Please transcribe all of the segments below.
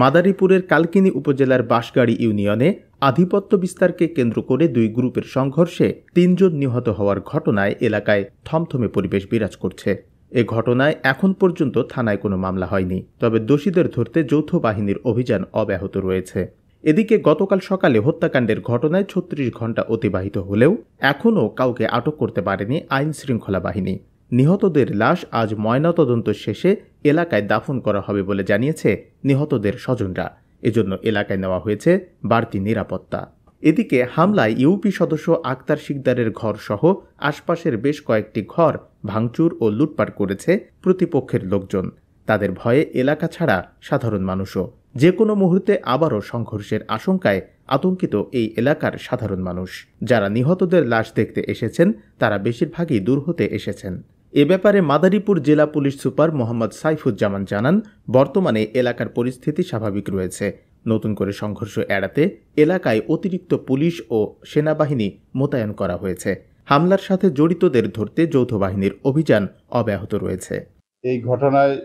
মাদারীপুরের কালকিনি উপজেলার বাঁশগাড়ী ইউনিয়নে আধিপত্য বিস্তারকে কেন্দ্র করে দুই গ্রুপের সংঘর্ষে ৩ জন নিহত হওয়ার ঘটনায় এলাকায় থমথমে পরিবেশ বিরাজ করছে। এ ঘটনায় এখন পর্যন্ত থানায় কোনো মামলা হয়নি, তবে দোষীদের ধরতে যৌথ বাহিনীর অভিযান অব্যাহত রয়েছে। এদিকে গতকাল সকালে হত্যাকাণ্ডের ঘটনায় ৩৬ ঘণ্টা অতিবাহিত হলেও এখনও কাউকে আটক করতে পারেনি আইন শৃঙ্খলা বাহিনী। নিহতদের লাশ আজ ময়নাতদন্ত শেষে এলাকায় দাফন করা হবে বলে জানিয়েছে নিহতদের স্বজনরা। এজন্য এলাকায় নেওয়া হয়েছে বাড়তি নিরাপত্তা। এদিকে হামলায় ইউপি সদস্য আক্তার শিকদারের ঘরসহ আশপাশের বেশ কয়েকটি ঘর ভাঙচুর ও লুটপাট করেছে প্রতিপক্ষের লোকজন। তাদের ভয়ে এলাকা ছাড়া সাধারণ মানুষও। যে কোনো মুহূর্তে আবারও সংঘর্ষের আশঙ্কায় আতঙ্কিত এই এলাকার সাধারণ মানুষ। যারা নিহতদের লাশ দেখতে এসেছেন তারা বেশিরভাগই দূর হতে এসেছেন। এ ব্যাপারে মাদারীপুর জেলা পুলিশ সুপার মোহাম্মদ সাইফুজ্জামান জানান, বর্তমানে এলাকার পরিস্থিতি স্বাভাবিক রয়েছে। নতুন করে সংঘর্ষ এড়াতে এলাকায় অতিরিক্ত পুলিশ ও সেনাবাহিনী মোতায়েন করা হয়েছে। হামলার সাথে জড়িতদের ধরতে যৌথ বাহিনীর অভিযান অব্যাহত রয়েছে। এই ঘটনায়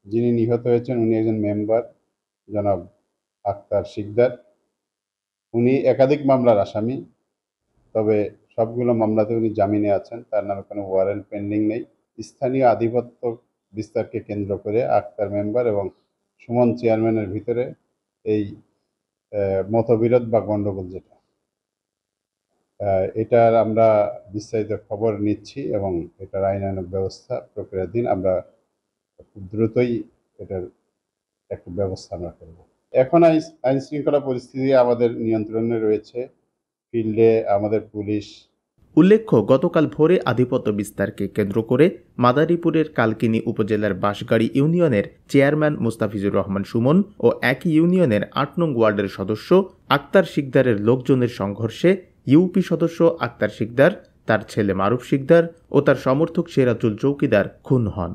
যিনি নিহত হয়েছেন উনি একজন মেম্বার জনাব আক্তার শিকদার। উনি একাধিক মামলার আসামি, তবে সবগুলো মামলাতে উনি জামিনে আছেন। তার নামে কোনো ওয়ারেন্ট পেন্ডিং নেই। স্থানীয় আধিপত্য বিস্তারকে কেন্দ্র করে আক্তার মেম্বার এবং সুমন চেয়ারম্যানের ভিতরে এই মতবিরোধ বা গণ্ডগোল যেটা, এটার আমরা বিস্তারিত খবর নিচ্ছি এবং এটার আইনানুগ ব্যবস্থা প্রক্রিয়াধীন। আমরা খুব দ্রুতই এটার একটা ব্যবস্থা আমরা করব। এখন আইন শৃঙ্খলা পরিস্থিতি আমাদের নিয়ন্ত্রণে রয়েছে। ফিল্ডে আমাদের পুলিশ। উল্লেখ্য, গতকাল ভোরে আধিপত্য বিস্তারকে কেন্দ্র করে মাদারীপুরের কালকিনি উপজেলার বাঁশগাড়ী ইউনিয়নের চেয়ারম্যান মুস্তাফিজুর রহমান সুমন ও একই ইউনিয়নের ৮ নং ওয়ার্ডের সদস্য আক্তার শিকদারের লোকজনের সংঘর্ষে ইউপি সদস্য আক্তার শিকদার, তার ছেলে মারুফ শিকদার ও তার সমর্থক সিরাজুল চৌকিদার খুন হন।